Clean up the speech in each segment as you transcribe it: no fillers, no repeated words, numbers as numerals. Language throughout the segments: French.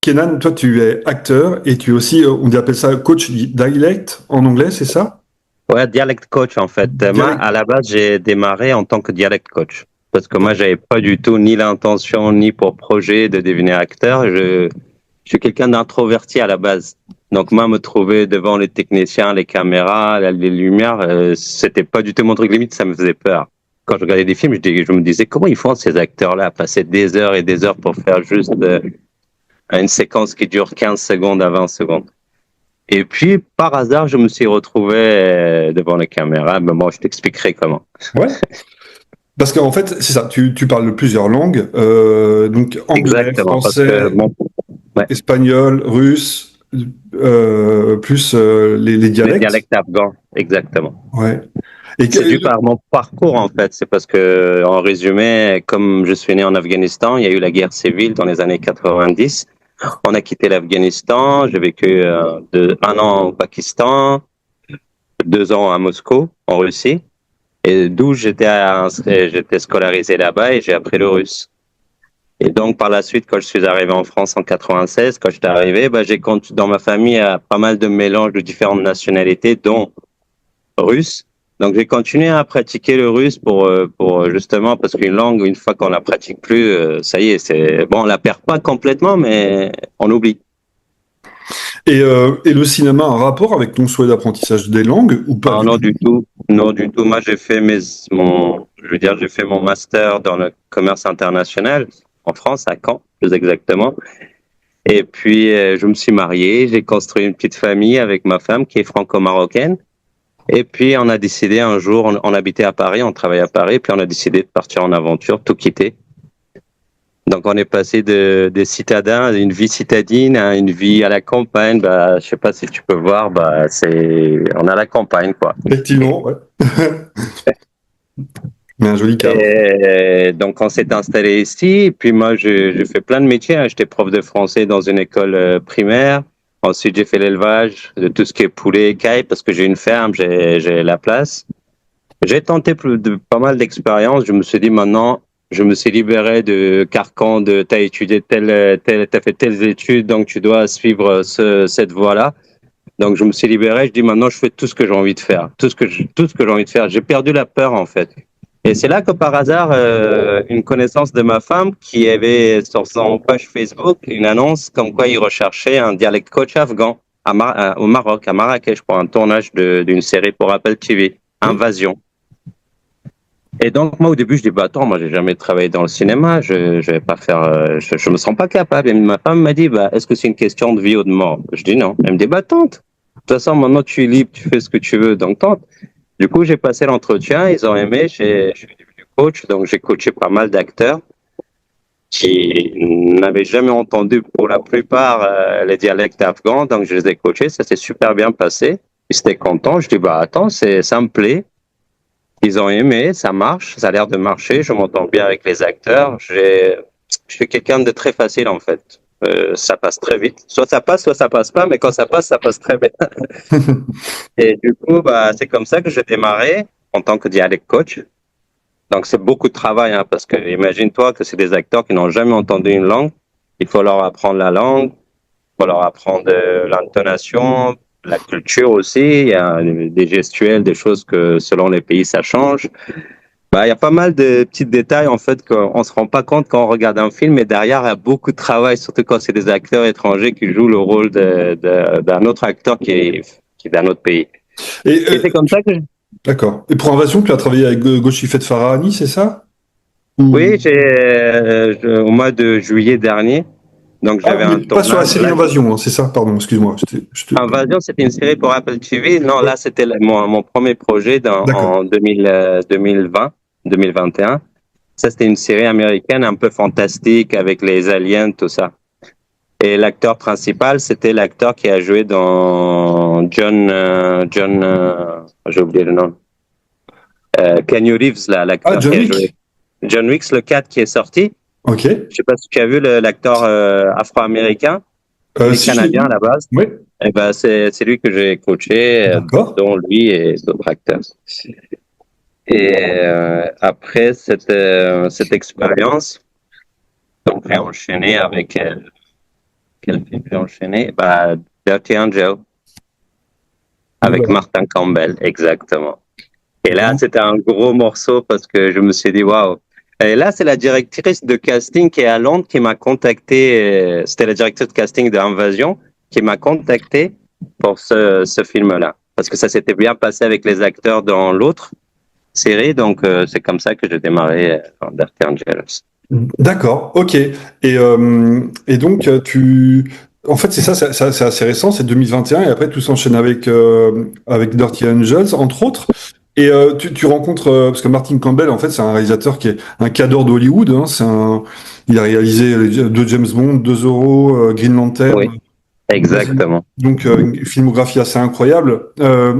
Kenan, toi, tu es acteur et tu es aussi, on appelle ça coach dialect en anglais, c'est ça? Ouais, dialect coach en fait. Moi, Dialect. à la base, j'ai démarré en tant que dialect coach. Parce que moi, j'avais pas du tout ni l'intention ni pour projet de devenir acteur. Je suis quelqu'un d'introverti à la base. Donc moi, me trouver devant les techniciens, les caméras, les lumières, c'était pas du tout mon truc. Limite, ça me faisait peur. Quand je regardais des films, je me disais comment ils font ces acteurs-là à passer des heures et des heures pour faire juste une séquence qui dure 15 secondes à 20 secondes. Et puis, par hasard, je me suis retrouvé devant les caméras. Mais bon, je t'expliquerai comment. Ouais. Parce qu'en fait, c'est ça, tu parles plusieurs langues, donc anglais, Exactement, parce que français, bon, ouais, espagnol, russe, plus les les dialectes. dialectes afghans, exactement. Ouais. Et C'est dû par mon parcours en fait. C'est parce que, en résumé, comme je suis né en Afghanistan, il y a eu la guerre civile dans les années 90. On a quitté l'Afghanistan. J'ai vécu un an au Pakistan, 2 ans à Moscou, en Russie, et d'où j'étais scolarisé là-bas et j'ai appris le russe. Et donc, par la suite, quand je suis arrivé en France en 96, quand j'étais arrivé, bah, dans ma famille, il y a pas mal de mélanges de différentes nationalités, dont russe. Donc, j'ai continué à pratiquer le russe pour justement, parce qu'une langue, une fois qu'on la pratique plus, ça y est, c'est, bon, on la perd pas complètement, mais on oublie. et le cinéma a un rapport avec ton souhait d'apprentissage des langues ou pas Ah, du non, tout? du tout. Non, du tout. Moi, j'ai fait mon master dans le commerce international en France, à Caen, plus exactement. Et puis, je me suis marié, j'ai construit une petite famille avec ma femme qui est franco-marocaine. Et puis, on a décidé un jour, on habitait à Paris, on travaillait à Paris, puis on a décidé de partir en aventure, tout quitter. Donc, on est passé des citadins à une vie citadine à une vie à la campagne. Bah, je sais pas si tu peux voir, bah, on a la campagne, quoi. Effectivement, ouais. Mais un joli cadre. Et donc, on s'est installé ici. Et puis, moi, j'ai fait plein de métiers, hein. J'étais prof de français dans une école primaire. Ensuite, j'ai fait l'élevage de tout ce qui est poulet, caille, parce que j'ai une ferme, j'ai la place. J'ai tenté pas mal d'expériences. Je me suis dit maintenant, je me suis libéré de carcan de t'as étudié t'as fait telles études, donc tu dois suivre cette voie-là. Donc, je me suis libéré. Je dis maintenant, je fais tout ce que j'ai envie de faire, tout ce que j'ai envie de faire. J'ai perdu la peur, en fait. Et c'est là que par hasard, une connaissance de ma femme qui avait sur son page Facebook une annonce comme quoi il recherchait un dialect coach afghan au Maroc, à Marrakech, pour un tournage d'une série pour Apple TV, Oui. Invasion. Et donc moi au début je dis bah attends, moi j'ai jamais travaillé dans le cinéma, je vais pas faire, je me sens pas capable. Et ma femme m'a dit bah est-ce que c'est une question de vie ou de mort? Je dis non. Elle me dit bah tente. De toute façon maintenant tu es libre, tu fais ce que tu veux, donc tente. Du coup, j'ai passé l'entretien, ils ont aimé, je suis devenu coach, donc j'ai coaché pas mal d'acteurs qui n'avaient jamais entendu pour la plupart les dialectes afghans, donc je les ai coachés, ça s'est super bien passé. Ils étaient contents, je dis bah attends, ça me plaît. Ils ont aimé, ça marche, ça a l'air de marcher, je m'entends bien avec les acteurs, je suis quelqu'un de très facile en fait. Ça passe très vite. Soit ça passe pas, mais quand ça passe très bien. Et du coup, bah, c'est comme ça que j'ai démarré en tant que dialect coach. Donc, c'est beaucoup de travail, hein, parce que imagine-toi que c'est des acteurs qui n'ont jamais entendu une langue. Il faut leur apprendre la langue, il faut leur apprendre l'intonation, la culture aussi. Il y a des gestuels, des choses que selon les pays, ça change. Bah, il y a pas mal de petits détails, en fait, qu'on se rend pas compte quand on regarde un film, mais derrière, il y a beaucoup de travail, surtout quand c'est des acteurs étrangers qui jouent le rôle d'un autre acteur qui est d'un autre pays. Et Et c'est comme ça que d'accord. Et pour Invasion, tu as travaillé avec Gochifet Farahani, c'est ça? Ou... oui, au mois de juillet dernier, donc Ah, j'avais mais un pas sur la tournage. série Là, Invasion, hein, c'est ça? Pardon, excuse-moi. Invasion, c'était une série pour Apple TV. Non, Ouais, là, c'était mon premier projet d'accord. en 2020, 2021. Ça, c'était une série américaine un peu fantastique avec les aliens, tout ça. Et l'acteur principal, c'était l'acteur qui a joué dans j'ai oublié le nom. Keanu Reeves, là, Ah, l'acteur John qui a joué. Wick. John Wick, le 4 qui est sorti. Ok. Je sais pas si tu as vu l'acteur afro-américain. Il est Si, je l'ai canadien à vu. la base. Oui, Et ben c'est lui que j'ai coaché, d'accord. dont lui et d'autres acteurs. Et après cette expérience, donc j'ai enchaîné avec quel film j'ai enchaîné? Dirty Angel, avec Martin Campbell, exactement. Et là, c'était un gros morceau parce que je me suis dit, waouh. Et là, c'est la directrice de casting qui est à Londres qui m'a contacté. C'était la directrice de casting de Invasion qui m'a contacté pour ce film-là. Parce que ça s'était bien passé avec les acteurs dans l'autre série. Donc, c'est comme ça que j'ai démarré dans Dirty Angels. D'accord, ok. Et donc, En fait, c'est ça, c'est assez récent, c'est 2021, et après, tout s'enchaîne avec Dirty Angels, entre autres. Et tu rencontres... parce que Martin Campbell, en fait, c'est un réalisateur qui est un cadre d'Hollywood. Hein, il a réalisé deux James Bond, 2 Zorro, Green Lantern. Oui, exactement. Donc, une filmographie assez incroyable.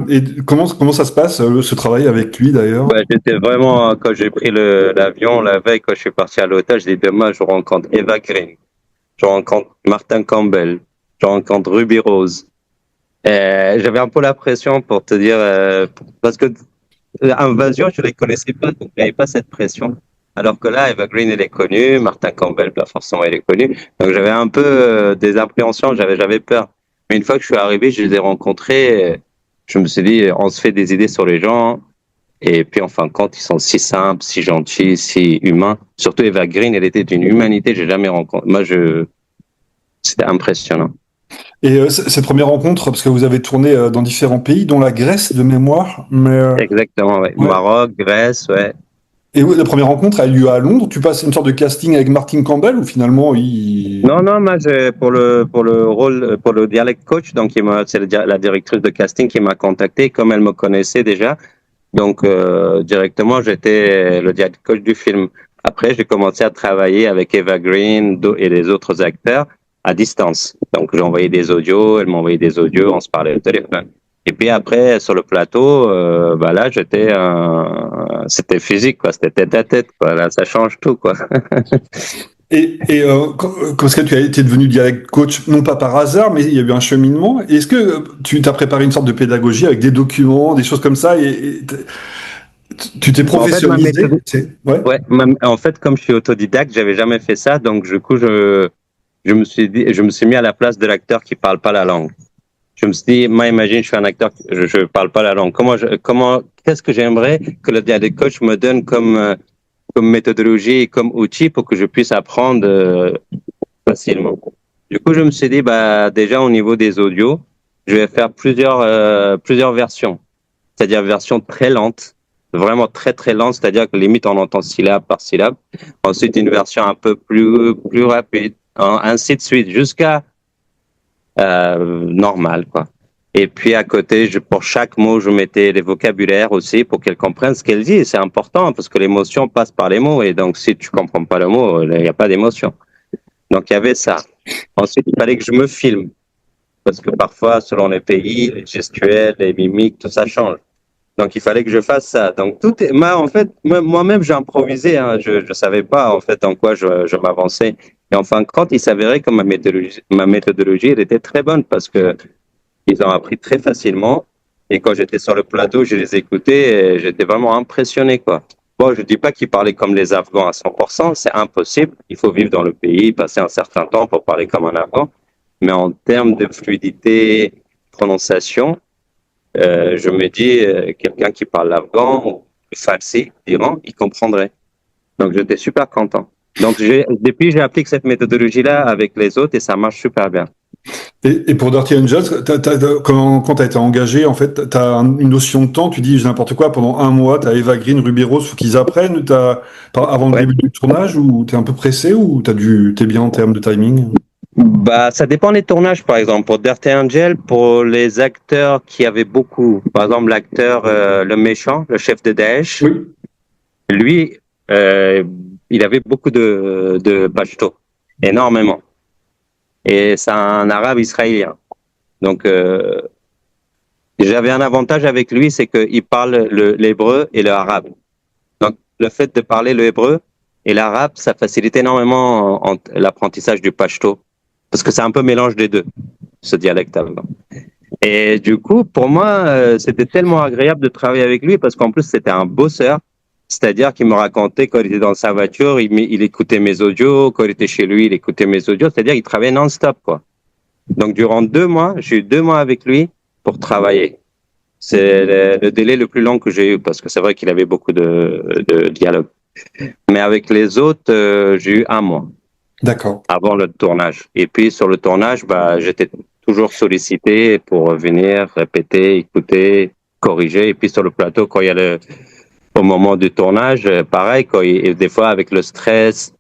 Et comment ça se passe, ce travail avec lui, d'ailleurs? J'étais vraiment, quand j'ai pris l'avion la veille, quand je suis parti à l'hôtel, je dis demain, je rencontre Eva Green, je rencontre Martin Campbell, je rencontre Ruby Rose. J'avais un peu la pression pour te dire, parce que Invasion, je les connaissais pas, donc j'avais pas cette pression. Alors que là, Eva Green, elle est connue, Martin Campbell, forcément, elle est connue. Donc j'avais un peu des appréhensions, j'avais peur. Mais une fois que je suis arrivé, je les ai rencontrés, je me suis dit, on se fait des idées sur les gens. Et puis, en fin de compte, ils sont si simples, si gentils, si humains. Surtout Eva Green, elle était d'une humanité que j'ai jamais rencontrée. C'était impressionnant. Et cette première rencontre, parce que vous avez tourné dans différents pays, dont la Grèce de mémoire, Exactement, ouais. Maroc, Grèce, ouais. Et la première rencontre a eu lieu à Londres. Tu passes une sorte de casting avec Martin Campbell ou finalement Non, moi, pour le rôle, pour le dialect coach, donc c'est la directrice de casting qui m'a contacté, comme elle me connaissait déjà. Donc, directement, j'étais le dialect coach du film. Après, j'ai commencé à travailler avec Eva Green et les autres acteurs à distance. Donc, j'ai envoyé des audios, elle m'a envoyé des audios, on se parlait au téléphone. Et puis après, sur le plateau, là, c'était physique, quoi. C'était tête à tête, quoi. Là, ça change tout, quoi. Parce que tu as été devenu dialect coach, non pas par hasard, mais il y a eu un cheminement. Est-ce que tu t'as préparé une sorte de pédagogie avec des documents, des choses comme ça, et tu t'es professionnalisé? En fait, comme je suis autodidacte, j'avais jamais fait ça, donc du coup, je me suis mis à la place de l'acteur qui parle pas la langue. Je me suis dit, moi, imagine, je suis un acteur, je parle pas la langue. Qu'est-ce que j'aimerais que le dialect coach me donne comme méthodologie et comme outil pour que je puisse apprendre facilement. Du coup, je me suis dit, déjà au niveau des audios, je vais faire plusieurs versions. C'est-à-dire version très lente, vraiment très très lente, c'est-à-dire que limite on entend syllabe par syllabe. Ensuite, une version un peu plus rapide, ainsi de suite, jusqu'à normal, quoi. Et puis à côté, pour chaque mot, je mettais les vocabulaires aussi pour qu'elle comprenne ce qu'elle dit. C'est important parce que l'émotion passe par les mots. Et donc, si tu comprends pas le mot, il n'y a pas d'émotion. Donc, il y avait ça. Ensuite, il fallait que je me filme. Parce que parfois, selon les pays, les gestuels, les mimiques, tout ça change. Donc, il fallait que je fasse ça. Donc, moi-même, j'ai improvisé. Hein. Je savais pas, en fait, en quoi je m'avançais. Et en fin de compte, il s'avérait que ma méthodologie, elle était très bonne parce que ils ont appris très facilement. Et quand j'étais sur le plateau, je les écoutais et j'étais vraiment impressionné, quoi. Bon, je dis pas qu'ils parlaient comme les Afghans à 100%, c'est impossible. Il faut vivre dans le pays, passer un certain temps pour parler comme un Afghan. Mais en termes de fluidité, prononciation, je me dis, quelqu'un qui parle l'afghan ou le farsi d'Iran, il comprendrait. Donc, j'étais super content. Donc, depuis, j'ai appliqué cette méthodologie-là avec les autres et ça marche super bien. Et pour Dirty Angels, quand tu as été engagé, en fait, tu as une notion de temps, tu dis n'importe quoi, pendant un mois, tu as Eva Green, Ruby Rose, faut qu'ils apprennent avant le début du tournage, ou tu es un peu pressé, ou t'es bien en termes de timing? Ça dépend des tournages, par exemple. Pour Dirty Angel, pour les acteurs qui avaient beaucoup, par exemple, l'acteur, le méchant, le chef de Daesh, oui. Lui, il avait beaucoup de pashto, énormément. Et c'est un arabe israélien. Donc, j'avais un avantage avec lui, c'est qu'il parle l'hébreu et le arabe. Donc, le fait de parler le hébreu et l'arabe, ça facilite énormément l'apprentissage du pashto, parce que c'est un peu mélange des deux, ce dialecte afghan. Et du coup, pour moi, c'était tellement agréable de travailler avec lui, parce qu'en plus, c'était un bosseur. C'est-à-dire qu'il me racontait quand il était dans sa voiture, il écoutait mes audios, quand il était chez lui, il écoutait mes audios, c'est-à-dire qu'il travaillait non-stop, quoi. Donc, durant 2 mois, j'ai eu 2 mois avec lui pour travailler. C'est le délai le plus long que j'ai eu parce que c'est vrai qu'il avait beaucoup de dialogue. Mais avec les autres, j'ai eu 1 mois D'accord. avant le tournage. Et puis, sur le tournage, bah, j'étais toujours sollicité pour venir répéter, écouter, corriger. Et puis, sur le plateau, quand il y a au moment du tournage, pareil, des fois, avec le stress,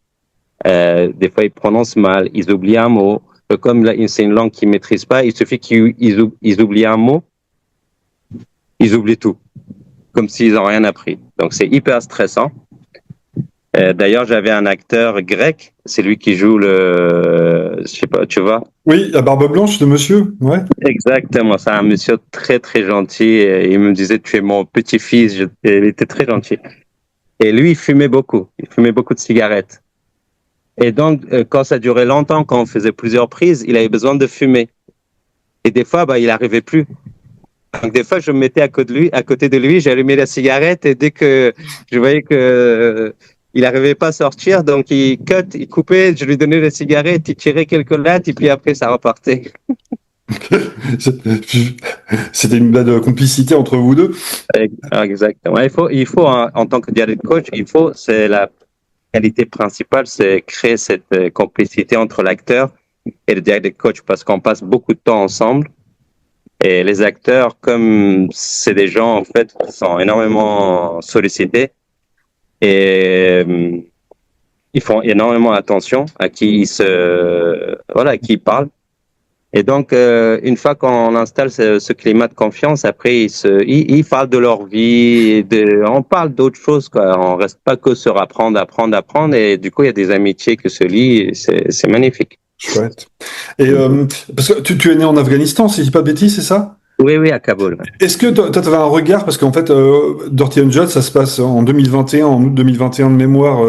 des fois, ils prononcent mal, ils oublient un mot. Comme là, c'est une langue qu'ils ne maîtrisent pas, il suffit qu'ils oublient un mot, ils oublient tout, comme s'ils n'ont rien appris. Donc, c'est hyper stressant. D'ailleurs, j'avais un acteur grec, c'est lui qui joue je sais pas, tu vois? Oui, la barbe blanche de monsieur, ouais. Exactement, c'est un monsieur très, très gentil. Et il me disait, tu es mon petit-fils. Il était très gentil. Et lui, il fumait beaucoup. Il fumait beaucoup de cigarettes. Et donc, quand ça durait longtemps, quand on faisait plusieurs prises, il avait besoin de fumer. Et des fois, bah, il n'arrivait plus. Donc, des fois, je me mettais à côté de lui, j'allumais la cigarette et dès que je voyais que il n'arrivait pas à sortir, donc il coupait, je lui donnais la cigarette, il tirait quelques lattes et puis après, ça repartait. C'était une blague de complicité entre vous deux. Exactement. Il faut en tant que dialogue coach, c'est la qualité principale, c'est créer cette complicité entre l'acteur et le dialogue coach parce qu'on passe beaucoup de temps ensemble. Et les acteurs, comme c'est des gens en fait qui sont énormément sollicités et ils font énormément attention à qui à qui ils parlent. Et donc, une fois qu'on installe ce climat de confiance, après, ils parlent de leur vie, on parle d'autres choses, quoi. On reste pas que sur apprendre. Et du coup, il y a des amitiés qui se lient. C'est magnifique. Chouette. Et parce que tu es né en Afghanistan, si je dis pas de bêtises, c'est ça? Oui, oui, à Kaboul. Est-ce que toi, tu avais un regard, parce qu'en fait, Dirty Angel, ça se passe en 2021, en août 2021 de mémoire,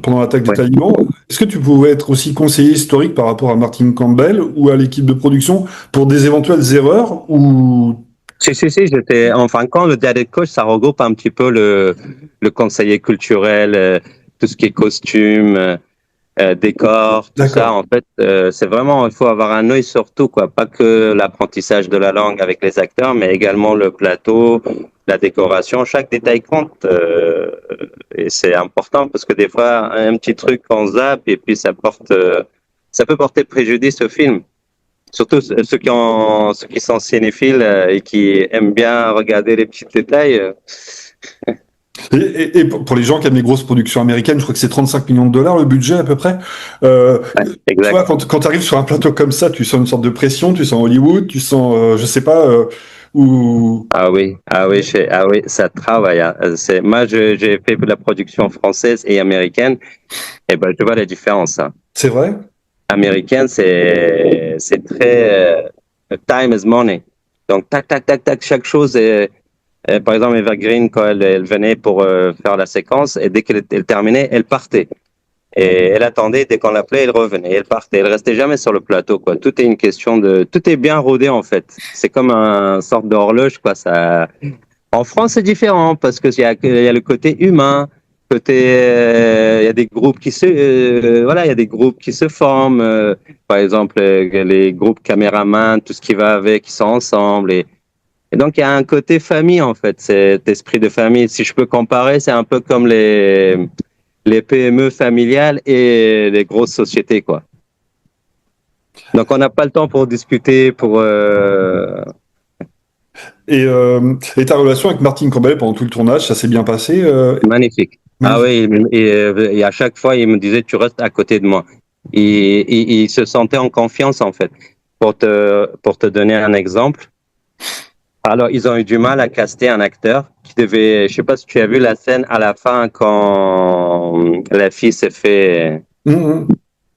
pendant l'attaque des Ouais. talibans. Est-ce que tu pouvais être aussi conseiller historique par rapport à Martin Campbell ou à l'équipe de production pour des éventuelles erreurs ou... Si, j'étais, en fin de compte, le dialogue coach, ça regroupe un petit peu le conseiller culturel, tout ce qui est costume, décor, tout ça. D'accord. En fait, c'est vraiment, il faut avoir un œil sur tout, quoi. Pas que l'apprentissage de la langue avec les acteurs, mais également le plateau, la décoration. Chaque détail compte, et c'est important parce que des fois, un petit truc on zappe et puis ça peut porter préjudice au film. Surtout ceux qui sont cinéphiles et qui aiment bien regarder les petits détails. Et pour les gens qui aiment les grosses productions américaines, je crois que c'est 35 millions de dollars le budget à peu près. Ouais, Tu vois, exact. quand tu arrives sur un plateau comme ça, tu sens une sorte de pression, tu sens Hollywood, tu sens, je sais pas, où... Ah oui, ça travaille. Hein. Moi, j'ai fait de la production française et américaine, et ben, je vois la différence. Hein. C'est vrai? Américaine, c'est très time is money. Donc, tac, tac, tac, tac, chaque chose est. Par exemple, Evergreen, quand elle venait pour faire la séquence, et dès qu'elle terminait, elle partait. Et elle attendait, dès qu'on l'appelait, elle revenait, elle partait. Elle restait jamais sur le plateau, quoi. Tout est une question tout est bien rodé, en fait. C'est comme un sorte d'horloge, quoi. En France, c'est différent, parce il y a le côté humain, il y a des groupes il y a des groupes qui se forment. Par exemple, les groupes caméramans, tout ce qui va avec, ils sont ensemble. Et donc, il y a un côté famille, en fait, cet esprit de famille. Si je peux comparer, c'est un peu comme les PME familiales et les grosses sociétés, quoi. Donc, on n'a pas le temps pour discuter, Et ta relation avec Martin Campbell pendant tout le tournage, ça s'est bien passé? Magnifique. Ah Magnifique. oui, et à chaque fois, il me disait, tu restes à côté de moi. Il se sentait en confiance, en fait. Pour te donner un exemple, alors, ils ont eu du mal à caster un acteur qui devait, je sais pas si tu as vu la scène à la fin quand la fille s'est fait, Mhm.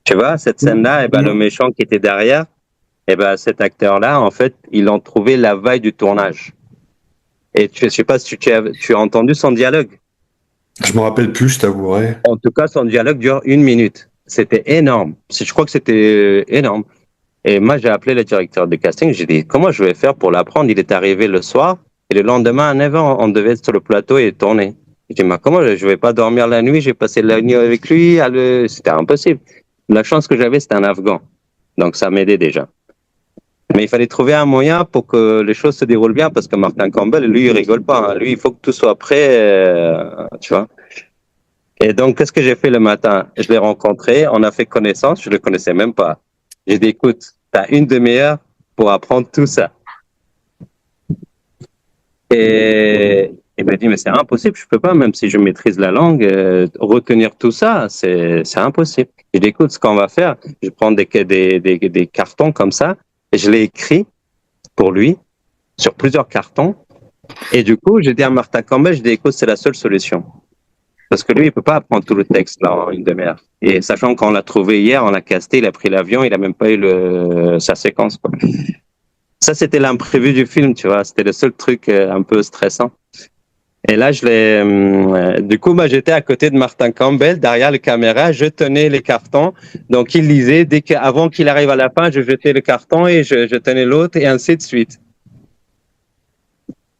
tu vois, cette Mhm. scène-là, et ben, le Mhm. méchant qui était derrière, et ben, cet acteur-là, en fait, ils l'ont trouvé la veille du tournage. Et je sais pas si tu as entendu son dialogue. Je me rappelle plus, je t'avouerai. En tout cas, son dialogue dure 1 minute. C'était énorme. Je crois que c'était énorme. Et moi, j'ai appelé le directeur de casting. J'ai dit, comment je vais faire pour l'apprendre? Il est arrivé le soir. Et le lendemain, à 9h, on devait être sur le plateau et tourner. J'ai dit, mais comment je vais pas dormir la nuit? J'ai passé la nuit avec lui. C'était impossible. La chance que j'avais, c'était un Afghan. Donc, ça m'aidait déjà. Mais il fallait trouver un moyen pour que les choses se déroulent bien, parce que Martin Campbell, lui, il rigole pas. Hein. Lui, il faut que tout soit prêt, tu vois. Et donc, qu'est-ce que j'ai fait le matin? Je l'ai rencontré, on a fait connaissance, je le connaissais même pas. J'ai dit, écoute, t'as une demi-heure pour apprendre tout ça. Et il m'a dit, mais c'est impossible, je peux pas, même si je maîtrise la langue, retenir tout ça, c'est impossible. J'ai dit, écoute, ce qu'on va faire, je prends des cartons comme ça, et je l'ai écrit pour lui, sur plusieurs cartons. Et du coup, j'ai dit à Martin Campbell, je dis, écoute, c'est la seule solution. Parce que lui, il peut pas apprendre tout le texte là en une demi-heure. Et sachant qu'on l'a trouvé hier, on l'a casté, il a pris l'avion, il a même pas eu sa séquence, quoi. Ça, c'était l'imprévu du film, tu vois. C'était le seul truc un peu stressant. Et là, du coup, j'étais à côté de Martin Campbell, derrière la caméra, je tenais les cartons. Donc, il lisait, avant qu'il arrive à la fin, je jetais le carton et je tenais l'autre et ainsi de suite.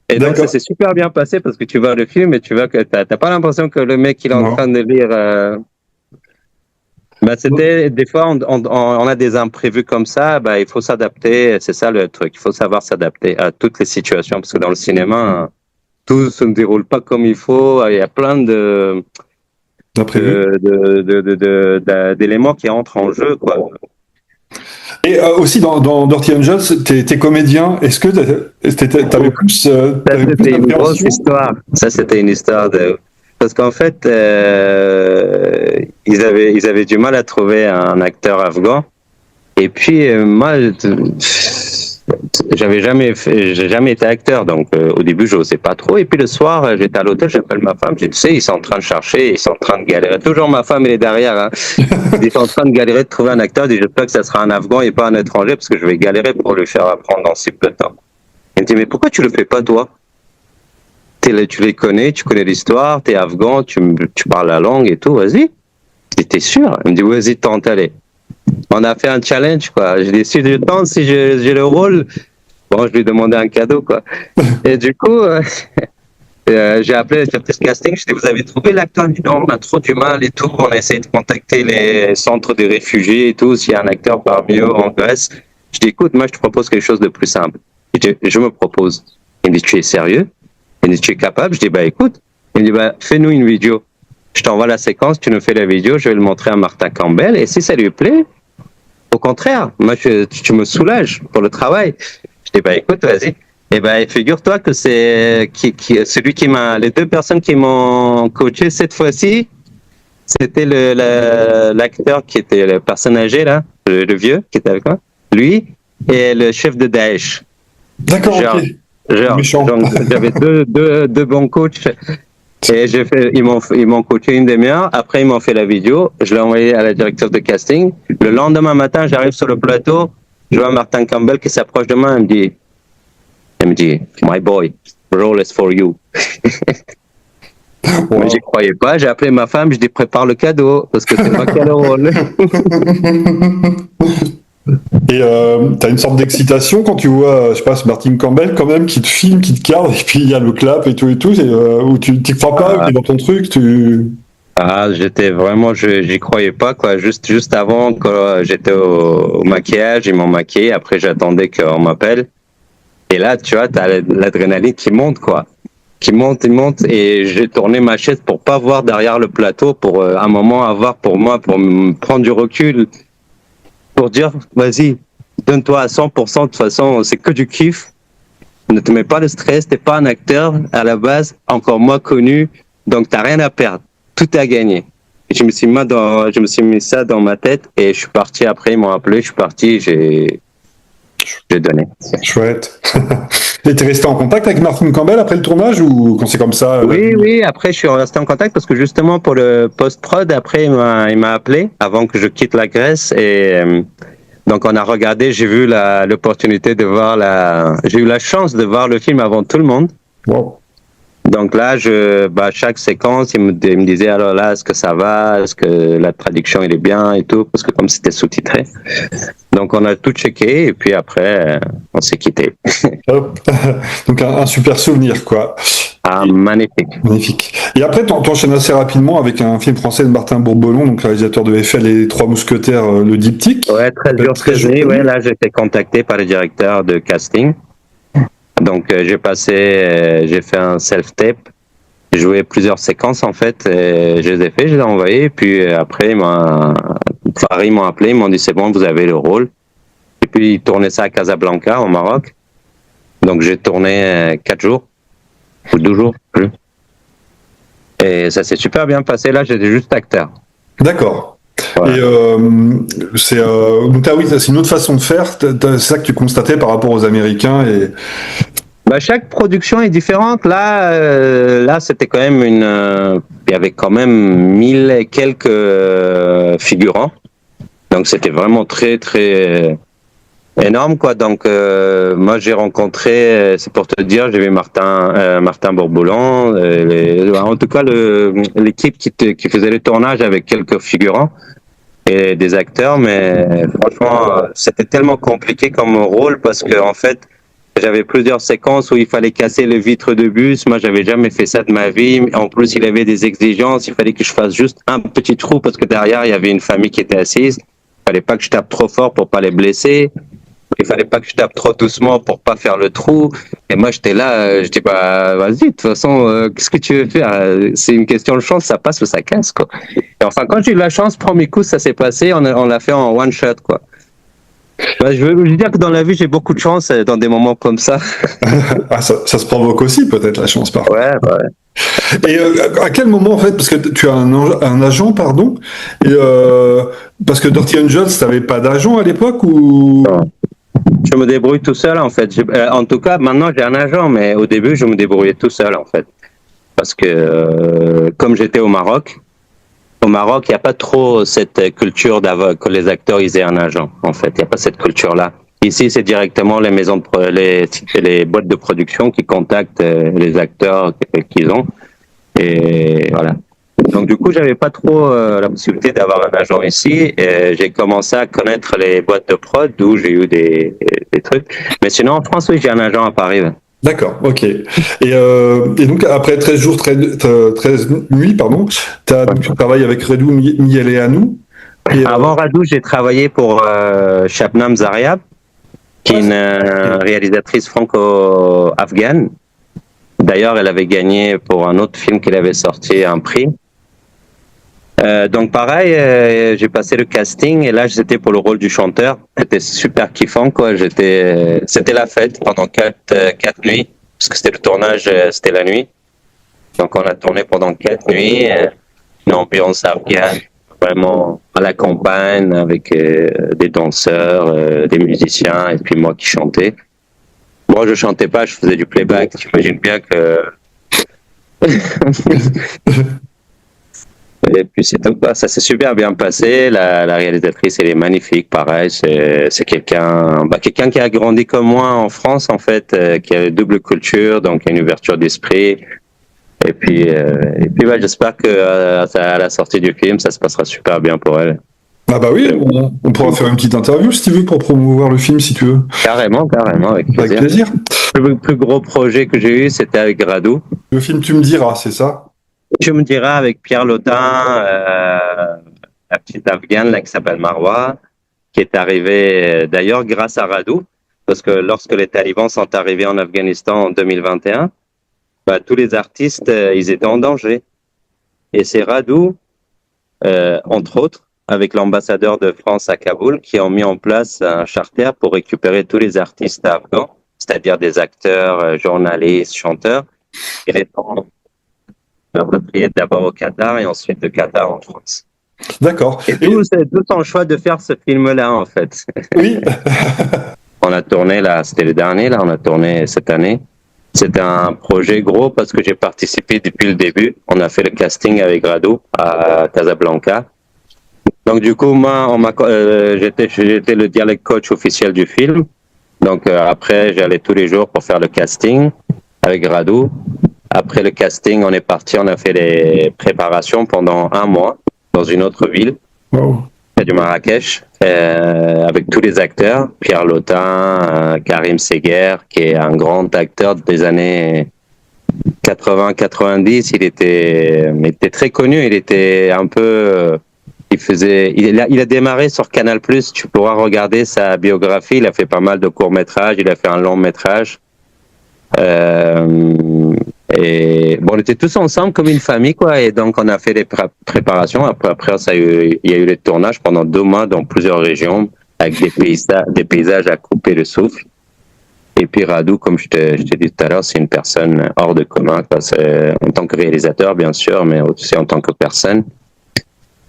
Et donc, ça s'est super bien passé parce que tu vois le film et tu vois que t'as pas l'impression que le mec, il est en train de lire. C'était, des fois, on a des imprévus comme ça, il faut s'adapter. C'est ça le truc. Il faut savoir s'adapter à toutes les situations parce que dans le cinéma, tout se déroule pas comme il faut. Il y a plein d'éléments qui entrent en jeu, quoi. Et aussi dans Dirty Angels, t'es comédien. Est-ce que t'avais plus c'était une grosse histoire. Ça, c'était une histoire de... Parce qu'en fait, ils avaient du mal à trouver un acteur afghan. Et puis, moi, j'ai jamais été acteur. Donc, au début, je n'osais pas trop. Et puis, le soir, j'étais à l'hôtel, j'appelle ma femme. Je dis, tu sais, ils sont en train de chercher, ils sont en train de galérer. Toujours ma femme, elle est derrière. Hein. Ils sont en train de galérer de trouver un acteur. Je dis, j'espère que ça sera un Afghan et pas un étranger parce que je vais galérer pour le faire apprendre dans si peu de temps. Elle me dit, mais pourquoi tu le fais pas, toi? Tu les connais, tu connais l'histoire, t'es afghan, tu parles la langue et tout, vas-y. T'es sûr? Elle me dit, vas-y, tente, allez. On a fait un challenge, quoi. Je dis, si je tente, si j'ai le rôle, bon, je lui demandais un cadeau, quoi. Et du coup, j'ai appelé le casting, je dis, vous avez trouvé l'acteur? Il dit, non, on a trop du mal et tout. On a essayé de contacter les centres de réfugiés et tout, s'il y a un acteur parmi eux en Grèce. Je dis, écoute, moi, je te propose quelque chose de plus simple. Je me propose. Il me dit, tu es sérieux? Il me dit, tu es capable? Je dis, écoute. Il me dit, fais-nous une vidéo. Je t'envoie la séquence, tu nous fais la vidéo, je vais le montrer à Martin Campbell. Et si ça lui plaît, au contraire, moi, tu me soulages pour le travail. Je dis, écoute, vas-y. Et figure-toi que c'est les deux personnes qui m'ont coaché cette fois-ci, c'était l'acteur qui était le personne âgée, là, le vieux, qui était avec moi, lui, et le chef de Daesh. D'accord, ok. J'avais deux bons coachs. Et ils m'ont coaché une demi-heure. Après, ils m'ont fait la vidéo. Je l'ai envoyé à la directrice de casting. Le lendemain matin, j'arrive sur le plateau. Je vois Martin Campbell qui s'approche de moi. Elle me dit, my boy, the role is for you. Wow. Mais j'y croyais pas. J'ai appelé ma femme. Je dis, prépare le cadeau parce que c'est moi qui ai le rôle. Et t'as une sorte d'excitation quand tu vois, je sais pas, Martin Campbell quand même qui te filme, qui te cadre, et puis il y a le clap et tout, où tu t'y crois pas, t'es dans ton truc, j'étais vraiment, j'y croyais pas, quoi. Juste avant, quand j'étais au maquillage, ils m'ont maquillé, après j'attendais qu'on m'appelle. Et là, tu vois, t'as l'adrénaline qui monte, quoi. Qui monte, et j'ai tourné ma chaise pour pas voir derrière le plateau, pour un moment avoir pour moi, pour me prendre du recul. Pour dire, vas-y, donne-toi à 100%, de toute façon, c'est que du kiff. Ne te mets pas de stress, t'es pas un acteur à la base, encore moins connu, donc t'as rien à perdre, tout est à gagner. Et je me suis mis ça dans ma tête et je suis parti après, ils m'ont appelé, je suis parti, j'ai donné. Chouette. Et t'es resté en contact avec Martin Campbell après le tournage ou quand c'est comme ça? Oui, après je suis resté en contact parce que justement pour le post-prod, après il m'a appelé avant que je quitte la Grèce et donc on a regardé, j'ai vu l'opportunité de voir j'ai eu la chance de voir le film avant tout le monde. Wow. Donc là, chaque séquence, il me disait, alors là, est-ce que ça va? Est-ce que la traduction, il est bien et tout? Parce que comme c'était sous-titré. Donc on a tout checké et puis après, on s'est quitté. Hop. Donc un super souvenir, quoi. Ah, magnifique. Magnifique. Et après, t'enchaînes assez rapidement avec un film français de Martin Bourboulon, donc réalisateur de Eiffel et les Trois Mousquetaires, le diptyque. Ouais, 13 jours, 13 nuits. Ouais, là, j'ai été contacté par le directeur de casting. Donc, j'ai fait un self-tape. J'ai joué plusieurs séquences, en fait. Et je les ai fait, je les ai envoyés. Puis après, Farid m'ont appelé, ils m'ont dit, c'est bon, vous avez le rôle. Et puis, ils tournaient ça à Casablanca, au Maroc. Donc, j'ai tourné 4 jours. Ou 12 jours, plus. Et ça s'est super bien passé. Là, j'étais juste acteur. D'accord. Voilà. Et donc c'est une autre façon de faire. C'est ça que tu constatais par rapport aux Américains et. Chaque production est différente. Là, c'était quand même il y avait quand même 1000 et quelques figurants. Donc, c'était vraiment très, très énorme, quoi. Donc, moi, j'ai rencontré, c'est pour te dire, j'ai vu Martin Bourboulon, en tout cas, l'équipe qui faisait le tournage avec quelques figurants et des acteurs, mais franchement, c'était tellement compliqué comme rôle parce que, en fait, j'avais plusieurs séquences où il fallait casser le vitre de bus. Moi, j'avais jamais fait ça de ma vie. En plus, il avait des exigences. Il fallait que je fasse juste un petit trou parce que derrière, il y avait une famille qui était assise. Il fallait pas que je tape trop fort pour pas les blesser. Il fallait pas que je tape trop doucement pour pas faire le trou. Et moi, j'étais là, je dis, vas-y, de toute façon, qu'est-ce que tu veux faire? C'est une question de chance, ça passe ou ça casse, quoi. Et enfin, quand j'ai eu la chance, premier coup, ça s'est passé, on l'a fait en one shot, quoi. Je veux dire que dans la vie, j'ai beaucoup de chance dans des moments comme ça. Ça se provoque aussi, peut-être, la chance, parfois. Ouais. Et à quel moment, en fait, parce que tu as un agent, pardon, et parce que Dirty Angels, t'avais pas d'agent à l'époque ou... Non. Je me débrouille tout seul, en fait. En tout cas, maintenant, j'ai un agent, mais au début, je me débrouillais tout seul, en fait. Parce que, comme j'étais au Maroc, il n'y a pas trop cette culture que les acteurs ils aient un agent, en fait. Il n'y a pas cette culture-là. Ici, c'est directement les maisons les boîtes de production qui contactent les acteurs qu'ils ont. Et voilà. Donc, du coup, j'avais pas trop la possibilité d'avoir un agent ici. Et j'ai commencé à connaître les boîtes de prod d'où j'ai eu des trucs. Mais sinon, en France, oui, j'ai un agent à Paris. Ouais. D'accord, ok. Et donc, après 13 jours, 13 nuits, pardon, tu travailles avec Redou Mieleanu. Avant Radou, j'ai travaillé pour Shabnam Zariab, qui est une réalisatrice franco-afghane. D'ailleurs, elle avait gagné pour un autre film qu'elle avait sorti un prix. Donc pareil, j'ai passé le casting et là j'étais pour le rôle du chanteur. C'était super kiffant, quoi. C'était la fête pendant 4 nuits parce que c'était le tournage, c'était la nuit. Donc on a tourné pendant 4 nuits, une ambiance afghane, vraiment à la campagne avec des danseurs, des musiciens et puis moi qui chantais. Moi je chantais pas, je faisais du playback. J'imagine bien que et puis c'est tout. Ça s'est super bien passé. La réalisatrice, elle est magnifique. Pareil, c'est quelqu'un qui a grandi comme moi en France, en fait, qui a une double culture, donc une ouverture d'esprit. Et puis j'espère que à la sortie du film, ça se passera super bien pour elle. Ah bah oui, on pourra faire une petite interview si tu veux pour promouvoir le film, si tu veux. Carrément, avec plaisir. Le plus gros projet que j'ai eu, c'était avec Radou. Le film Tu me diras, c'est ça? Tu me diras avec Pierre Lotin, la petite Afghane là, qui s'appelle Marwa, qui est arrivée d'ailleurs grâce à Radou, parce que lorsque les talibans sont arrivés en Afghanistan en 2021, tous les artistes, ils étaient en danger. Et c'est Radou, entre autres, avec l'ambassadeur de France à Kaboul, qui ont mis en place un charter pour récupérer tous les artistes afghans, c'est-à-dire des acteurs, journalistes, chanteurs, et les rapatriés d'abord au Qatar et ensuite de Qatar en France. D'accord. Et d'où son choix de faire ce film-là, en fait. Oui. On a tourné, là, c'était le dernier, là, on a tourné cette année. C'était un projet gros parce que j'ai participé depuis le début. On a fait le casting avec Radou à Casablanca. Donc, du coup, moi, j'étais le dialect coach officiel du film. Donc, après, j'allais tous les jours pour faire le casting avec Radou. Après le casting, on est parti, on a fait les préparations pendant 1 mois dans une autre ville, Wow. près du Marrakech, avec tous les acteurs. Pierre Lotin, Karim Seguer, qui est un grand acteur des années 80-90. Il était très connu. Il était un peu... il a démarré sur Canal+. Tu pourras regarder sa biographie. Il a fait pas mal de courts-métrages. Il a fait un long-métrage. Et bon, on était tous ensemble comme une famille, quoi. Et donc, on a fait les préparations. Après il y a eu les tournages pendant 2 mois dans plusieurs régions avec des paysages à couper le souffle. Et puis Radu, comme je t'ai dit tout à l'heure, c'est une personne hors de commun, quoi. En tant que réalisateur, bien sûr, mais aussi en tant que personne.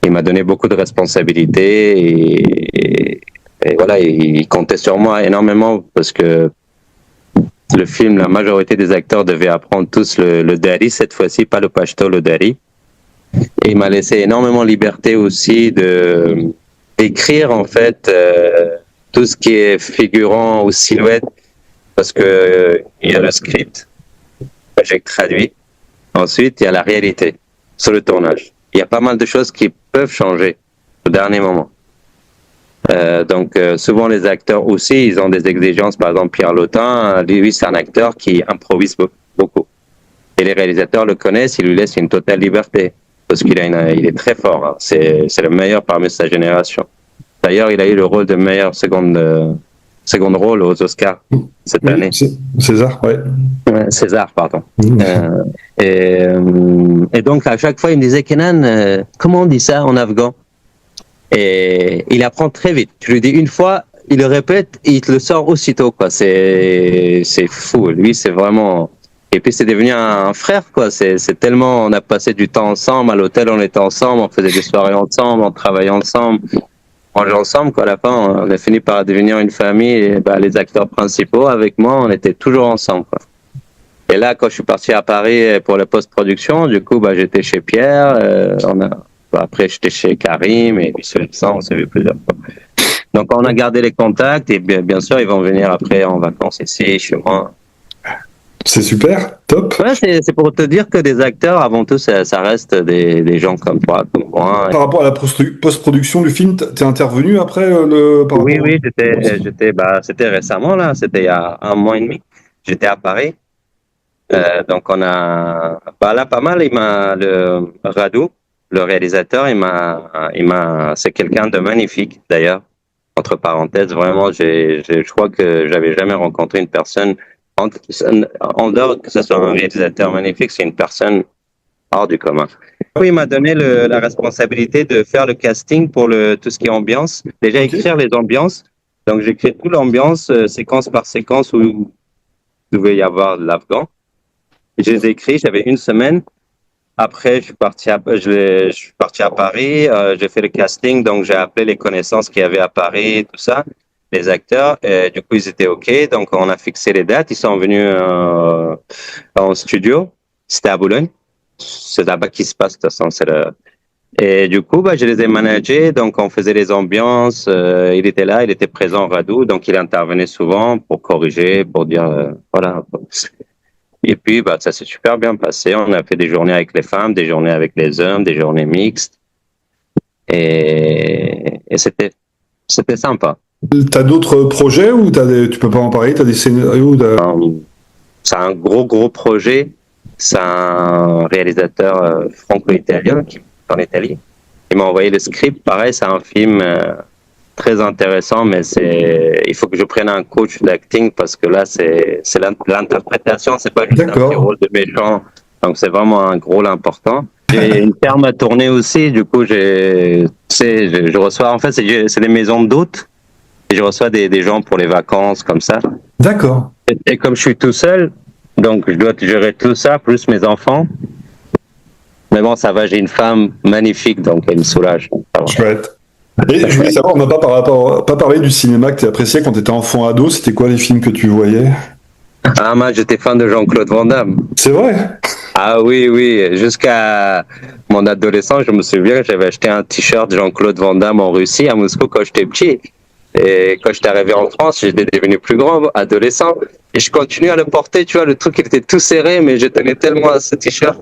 Il m'a donné beaucoup de responsabilités et voilà, il comptait sur moi énormément parce que le film, la majorité des acteurs devaient apprendre tous le dari, cette fois-ci, pas le pashto, le dari. Et il m'a laissé énormément liberté aussi d'écrire, en fait, tout ce qui est figurant ou silhouette, parce que il y a le script que j'ai traduit. Ensuite, il y a la réalité sur le tournage. Il y a pas mal de choses qui peuvent changer au dernier moment. Donc, souvent les acteurs aussi, ils ont des exigences. Par exemple, Pierre Lotin, lui, c'est un acteur qui improvise beaucoup. Et les réalisateurs le connaissent, ils lui laissent une totale liberté. Parce qu'il il est très fort. Hein. C'est le meilleur parmi sa génération. D'ailleurs, il a eu le rôle de meilleur second rôle aux Oscars cette année. César, ouais. César, pardon. Et donc, à chaque fois, il me disait, Kenan, comment on dit ça en afghan? Et il apprend très vite. Tu lui dis une fois, il le répète et il te le sort aussitôt, quoi. C'est fou. Lui, c'est vraiment... Et puis, c'est devenu un frère, quoi. C'est tellement... On a passé du temps ensemble. À l'hôtel, on était ensemble. On faisait des soirées ensemble. On travaillait ensemble. On jouait ensemble, quoi. À la fin, on a fini par devenir une famille. Et, les acteurs principaux, avec moi, on était toujours ensemble, quoi. Et là, quand je suis parti à Paris pour la post-production, du coup, j'étais chez Pierre. Après, j'étais chez Karim et vice-versa, on s'est vu plusieurs fois. Donc, on a gardé les contacts et bien sûr, ils vont venir après en vacances ici, chez moi. C'est super, top. Ouais, c'est pour te dire que des acteurs, avant tout, ça reste des gens comme toi, comme moi. Par rapport à la post-production du film, t'es intervenu après Oui, c'était récemment, là, c'était il y a 1 mois et demi. J'étais à Paris. Donc, on a... là, pas mal, le Radu, le réalisateur, c'est quelqu'un de magnifique, d'ailleurs. Entre parenthèses, vraiment, je crois que j'avais jamais rencontré une personne, en dehors que ce soit un réalisateur magnifique, c'est une personne hors du commun. Il m'a donné la responsabilité de faire le casting pour tout ce qui est ambiance. Déjà, écrire les ambiances. Donc, j'écris toute l'ambiance, séquence par séquence, où il devait y avoir de l'afghan. Je les ai écrits, j'avais 1 semaine. Après, je suis parti à Paris, j'ai fait le casting, donc j'ai appelé les connaissances qu'il y avait à Paris, tout ça, les acteurs, et du coup, ils étaient OK, donc on a fixé les dates, ils sont venus en studio, c'était à Boulogne, c'est là-bas qui se passe, de toute façon, Et du coup, je les ai managés, donc on faisait les ambiances, il était là, il était présent, Radu, donc il intervenait souvent pour corriger, pour dire, voilà. Et puis, ça s'est super bien passé. On a fait des journées avec les femmes, des journées avec les hommes, des journées mixtes. Et c'était sympa. T'as d'autres projets ou tu peux pas en parler? T'as des scénarios C'est un gros projet. C'est un réalisateur franco-italien qui est en Italie. Il m'a envoyé le script. Pareil, c'est un film très intéressant, mais il faut que je prenne un coach d'acting parce que là, c'est l'interprétation, c'est pas juste un petit rôle de méchant. Donc, c'est vraiment un rôle important. J'ai une ferme à tourner aussi, du coup, je reçois, en fait, c'est des maisons d'hôtes et je reçois des gens pour les vacances, comme ça. D'accord. Et comme je suis tout seul, donc je dois gérer tout ça, plus mes enfants. Mais bon, ça va, j'ai une femme magnifique, donc elle me soulage. Chouette. Et je voulais savoir, on n'a pas parlé du cinéma que tu appréciais quand tu étais enfant ado. C'était quoi les films que tu voyais? Ah, moi, j'étais fan de Jean-Claude Van Damme. C'est vrai? Ah oui. Jusqu'à mon adolescence, je me souviens, j'avais acheté un t-shirt Jean-Claude Van Damme en Russie, à Moscou, quand j'étais petit. Et quand j'étais arrivé en France, j'étais devenu plus grand, adolescent. Et je continue à le porter, tu vois, le truc il était tout serré, mais je tenais tellement à ce t-shirt.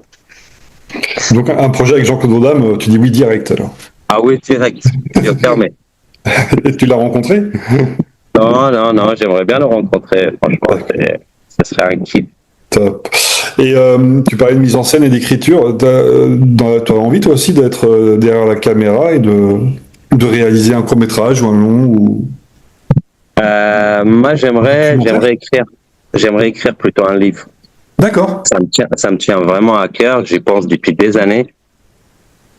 Donc un projet avec Jean-Claude Van Damme, tu dis oui direct alors. Ah oui, direct, bien fermé. Et tu l'as rencontré? Non, j'aimerais bien le rencontrer, franchement, ça serait un kiff. Top. Et tu parlais de mise en scène et d'écriture. Tu as envie toi aussi d'être derrière la caméra et de réaliser un court-métrage ou un long ou... Moi, j'aimerais écrire. J'aimerais écrire plutôt un livre. D'accord. Ça me tient vraiment à cœur. J'y pense depuis des années.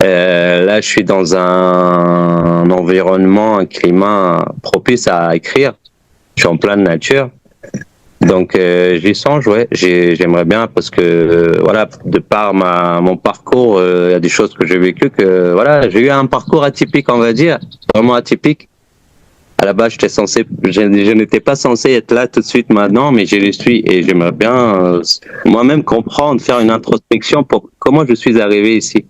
Là, je suis dans un environnement, un climat propice à écrire. Je suis en pleine nature. Donc, j'y songe, ouais. J'aimerais bien parce que, voilà, de par mon parcours, il y a des choses que j'ai vécues que, voilà, j'ai eu un parcours atypique, on va dire. Vraiment atypique. À la base, je n'étais pas censé être là tout de suite maintenant, mais je le suis et j'aimerais bien moi-même comprendre, faire une introspection pour comment je suis arrivé ici.